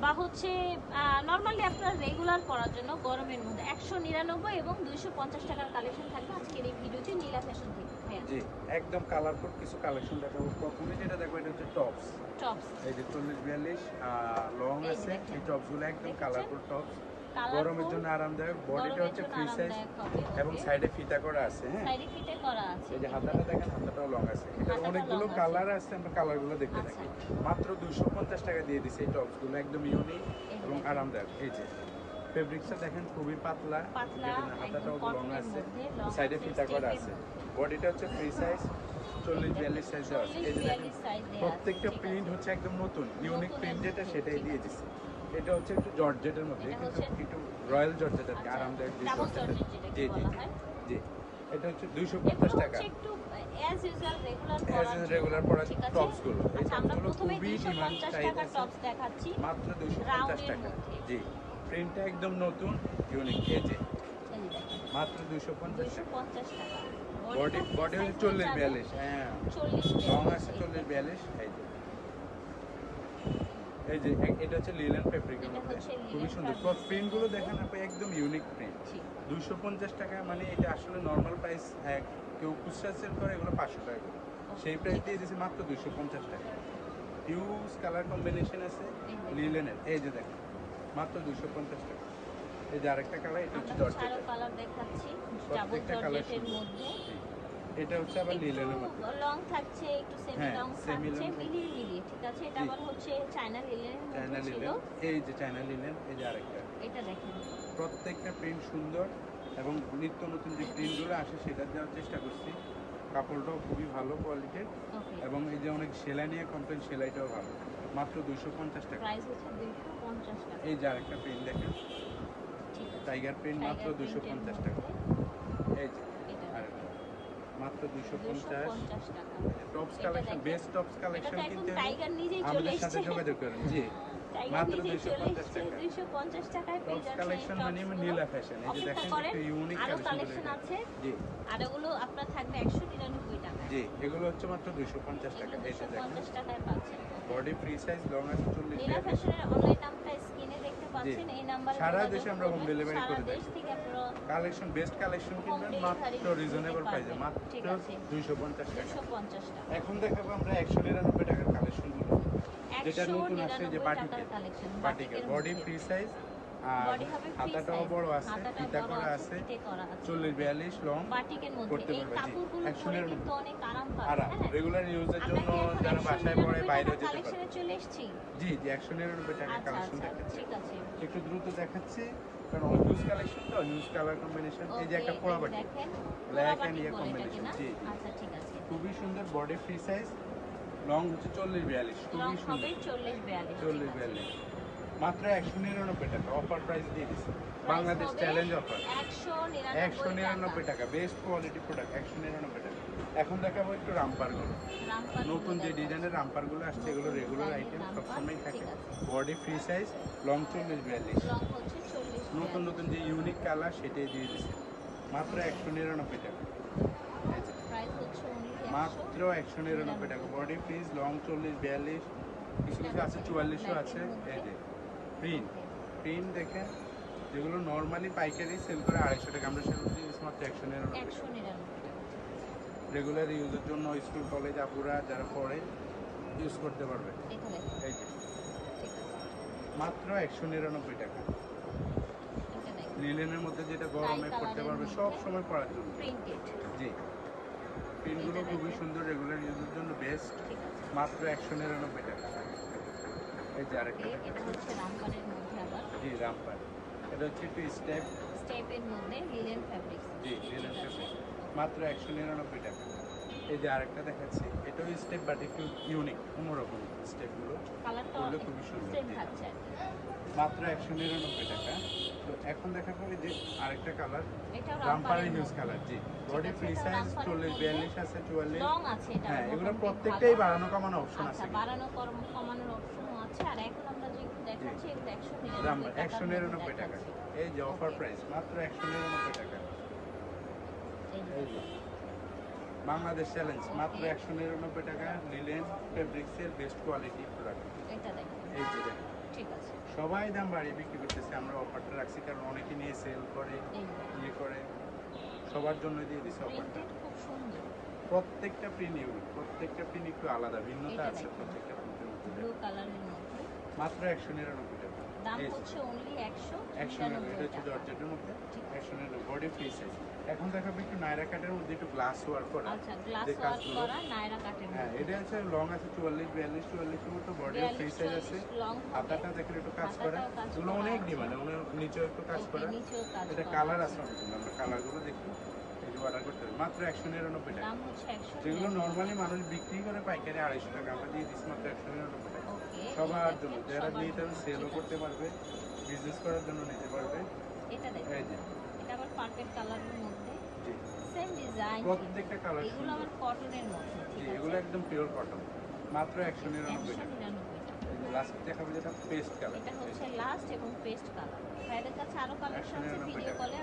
বা হচ্ছে নরমালি আপনার রেগুলার পরার জন্য গরমের মধ্যে 199 এবং 250 টাকার কালেকশন থাকবে আজকের এই ভিডিওতে নীলা ফ্যাশন থেকে। হ্যাঁ জি, একদম কালারফুল কিছু কালেকশন দেখাবো। প্রথমে যেটা দেখবো এটা হচ্ছে টপস। টপস এই যে 40-42 লং আছে। এই টপসগুলো একদম কালারফুল টপস। গরমের জন্য আরামদায়ক। বডিটা হচ্ছে ফ্রি সাইজ এবং সাইডে ফিতা করা আছে। হ্যাঁ, সাইডে ফিটে করা আছে। এই যে হাতাটা দেখেন, হাতাটাও লং আছে। এটা অনেকগুলো কালার আছে, আমরা কালারগুলো দেখতে থাকি। মাত্র 250 টাকা দিয়ে দিছে এই টপসগুলো, একদম ইউনিক এবং আরামদায়ক। এই যে ফেব্রিক্সটা দেখেন, খুবই পাতলা, হাতাটাও লং আছে, সাইডে ফিতা করা আছে। বডিটা হচ্ছে ফ্রি সাইজ, 40-42 সাইজ আছে। এই যে দেখেন, প্রত্যেকটা প্রিন্ট হচ্ছে একদম নতুন, ইউনিক প্রিন্ট যেটা সেটাই দিয়ে দিছে। এটা হচ্ছে একটু জর্জেটের মধ্যে, কিন্তু একটু রয়্যাল জর্জেট আর কি, আরামদায়ক যে জর্জেট। জি জি জি, এটা হচ্ছে 250 টাকা। একটু অ্যাজ ইউজুয়াল রেগুলার পরা টপস গুলো, এই আমরা টপস গুলো প্রথমে খুবই ডিমান্ড 250 চাই টাকার টপস দেখাচ্ছি মাত্র 250 টাকা। জি, প্রিন্টটা একদম নতুন, ইউনিক। এই যে মাত্র 250 টাকা। বডি হচ্ছে 40-42। হ্যাঁ, 40 লং আছে 40-42। এই যে এটা হচ্ছে লিলেন ফেব্রিকের মধ্যে, খুবই সুন্দর। প্রিন্ট গুলো দেখেন আপনি, একদম ইউনিক প্রিন্ট। 250 টাকা মানে এটা আসলে নর্মাল প্রাইস, কেউ খুচরা সেল করে এগুলো 500 টাকা করে, সেই প্রাইস দিয়ে দিয়েছে মাত্র 250 টাকা। হিউজ কালার কম্বিনেশন আছে লিলেনের। এই যে দেখেন, মাত্র 250 টাকা। এই যে আরেকটা কালার, এটা হচ্ছে জর্জেট কালার দেখাচ্ছি, ডাবল প্রত্যেকটা কালার জর্জেটের মধ্যে। এটা হচ্ছে আবার লিলেনের মধ্যে, লং থাকছে, একটু সেমি লং থাকছে, মিলিয়ে ঠিক আছে। এটা আবার হচ্ছে চায়না লিলেনের মধ্যে ছিল। এই যে চায়না লিলেন। এই যে আরেকটা, এটা দেখেন, প্রত্যেকটা প্রিন্ট সুন্দর এবং নিত্য নতুন যে প্রিন্টগুলো আসে সেটা দেওয়ার চেষ্টা করছি। কাপড়টাও খুবই ভালো কোয়ালিটির এবং এই যে অনেক সেলাই নিয়ে কমপ্লেন, সেলাইটাও ভালো। মাত্র 250 টাকা। প্রাইস হচ্ছে 250 টাকা। এই যে আরেকটা প্রিন্ট দেখেন, টাইগার প্রিন্ট, মাত্র 250 টাকা। এই যে আরেকটা, মাত্র 250 টাকা। Tops collection, best tops collection কিনতে টাইগার নিজেই চলে আমাদের এসেছে, সাথে যোগাযোগ করুন। জি, মাত্র 250 টাকা। 250 টাকায় পেয়ে যাচ্ছেন কালেকশন মানে নীলা ফ্যাশন। এই যে দেখেন, একটু ইউনিক কালেকশন আছে। জি, আর এগুলো আপনার থাকবে 199 টাকা। জি, এগুলো হচ্ছে মাত্র 250 টাকা। এই যে দেখেন, 250 টাকায় পাচ্ছেন। বডি ফ্রি সাইজ, লং আছে 40। নীলা ফ্যাশনের অনলাইন নামটা স্ক্রিনে দেখতে পাচ্ছেন, এই নাম্বারে সারা দেশে আমরা হোম ডেলিভারি করে দেশ থাকি। থেকে আপনারা কালেকশন, বেস্ট কালেকশন কিনবেন মাত্র রিজনেবল প্রাইসে, মাত্র 250 টাকা। 250 টাকা। এখন দেখাবো আমরা 199 টাকার কালেকশন গুলো, যেটা নতুন আসছে, যে বাটিকের বডি ফ্রি সাইজ, আর হাতাটাও বড় আছে, ফিতা করা আছে, 40-42 লং বাটিকের মধ্যে। করতে এই পারবে। জি, কাপড়গুলো পরে কিন্তু অনেক আরাম পাবেন। আর রেগুলার ইউজের জন্য যারা বাসায় পরে বাইরে যেতে পারে। কালেকশনে চলে এসেছি। জি জি, 199 টাকার কালেকশন দেখাচ্ছি। ঠিক আছে, একটু দ্রুত দেখাচ্ছি কারণ হিউজ কালেকশন তো, হিউজ কালার কম্বিনেশন। এই যে একটা পোড়া বাটি, ব্ল্যাক এন্ড ইয়ে কম্বিনেশন। জি, আচ্ছা ঠিক আছে, খুবই সুন্দর। বডি ফ্রি সাইজ, লং হচ্ছে 40-42, খুবই সুন্দর। 40-42 মাত্র 199 টাকা। অফার প্রাইস দিয়ে দিচ্ছে, বাংলাদেশ চ্যালেঞ্জ অফার। 199 টাকা, বেস্ট কোয়ালিটি প্রোডাক্ট, 199 টাকা। এখন দেখাবো একটু রামপার গুলো, নতুন যে ডিজাইনের রামপার গুলো আসছে, এগুলো রেগুলার আইটেম, সবসময় থাকে। বডি ফ্রি সাইজ, লং 40-42, নতুন নতুন যে ইউনিক কালার সেটাই দিয়ে দিচ্ছে মাত্র 199 টাকা। মাত্র 199 টাকা। বডি ফ্রিজ, লং 40-42, কিছু কিছু আছে 44ও আছে। এই যে প্রিন্ট দেখেন, যেগুলো নর্মালি পাইকারি সেল করে 250 টাকা, আমরা সেল করছি মাত্র 199 টাকা। রেগুলার ইউজের জন্য স্কুল কলেজ আপুরা যারা পড়ে ইউজ করতে পারবে। এই যে মাত্র 199 টাকা। লিলেনের মধ্যে, যেটা গরমে পড়তে পারবে, সব সময় পরার জন্য। জি, প্রিন্টগুলো খুবই সুন্দর, রেগুলার ইউজের জন্য বেস্ট, মাত্র 199 টাকা। এই যে আরেকটা, এটা হচ্ছে রামপারের মধ্যে আবার। জি, রামপার। এটা হচ্ছে একটু স্টেপের মধ্যে লিলেন ফেব্রিক্স। জি, লিলেন ফেব্রিক্স, মাত্র 199 টাকা। এই যে আরেকটা দেখাচ্ছি, এটাও স্টেপ বাট একটু ইউনিক, অন্যরকম স্টেপগুলো, করলে খুবই সুন্দর। মাত্র 199 টাকা। তো এখন দেখাবো এই যে আরেকটা কালার, রামপারের হিউজ কালার। জি, বডি ফ্রি সাইজ, 40-42 আছে, 44 লং আছে। এটা হ্যাঁ, এগুলো প্রত্যেকটাই বাড়ানো কমানো অপশন আছে। বাড়ানো কমানোর অপশনও আছে। আর এখন আমরা যেগুলো দেখাচ্ছি এগুলো 199 টাকা। এই যে অফার প্রাইস, মাত্র 199 টাকা। এই যে বাংলাদেশ চ্যালেঞ্জ, মাত্র 199 টাকা। লিলেন ফেব্রিক্সের বেস্ট কোয়ালিটি প্রোডাক্ট। এটা দেখেন, এই যে দেখেন, ঠিক আছে, সবাই দাম বাড়িয়ে বিক্রি করতেছে, আমরা অফারটা রাখছি কারণ অনেকে নিয়ে সেল করে এই ইয়ে করে, সবার জন্য দিয়ে দিছি অফারটা। প্রিন্টেড খুব সুন্দর। প্রত্যেকটা প্রিন্ট ইউনিক, প্রত্যেকটা প্রিন্ট একটু আলাদা, ভিন্নতা এটা আছে দেখেন। প্রত্যেকটা প্রিন্টের মধ্যে। ব্লু কালারের মধ্যে মাত্র 199 টাকা। দাম এই যে, হচ্ছে অনলি 199, এটা 199 হচ্ছে টাকা। জর্জেটের মধ্যে ঠিক। 199 বডি ফ্রি সাইজ। এখন দেখাবো একটু নায়রা কাটের মধ্যে একটু গ্লাস ওয়ার্ক করা। আচ্ছা, গ্লাস যে ওয়ার্ক কাজগুলো- করা নায়রা কাটের হ্যাঁ, মধ্যে। এটা হচ্ছে লং আছে 44, 42, 44 এর মতো, বডি ফ্রি 42, সাইজ আছে। 44 লং হবে। হাতাটা দেখেন একটু কাজ করা, হাতাটাও কাজ এগুলো করা অনেক আছে। ডিমান্ড, নিচেও একটু কাজ ওকে, করা। নিচেও কাজ এটা করা কালার আছে। আছে অনেকগুলো, আমরা কালারগুলো দেখি। এই যে অর্ডার করতে হবে মাত্র 199 টাকা। দাম হচ্ছে 199 যেগুলো নর্মালি মানুষ বিক্রি করে পাইকারি 250 টাকা, আমরা দিয়ে দিচ্ছি মাত্র 199 টাকা। ওকে, সবার এটা জন্য দেখেন, যারা সবার নিতে জন্য। সেলও ঠিক করতে আছে। পারবে, বিজনেস করার জন্য নিতে পারবে। এটা দেখেন, এই যে, এটা আবার পার্পেল কালারের মধ্যে, জি, সেম ডিজাইন। প্রত্যেকটা কালার এগুলো সুন্দর। আবার কটনের মধ্যে। জি, ঠিক এগুলো আছে, একদম পিওর কটন, মাত্র 199 টাকা। 199 টাকা। লাস্ট দেখাবো যেটা পেস্ট কালার। এটা হচ্ছে লাস্ট এবং পেস্ট কালার। ভাইদের কাছে আরো কালেকশন আছে, 199 ভিডিও টাকা। কলে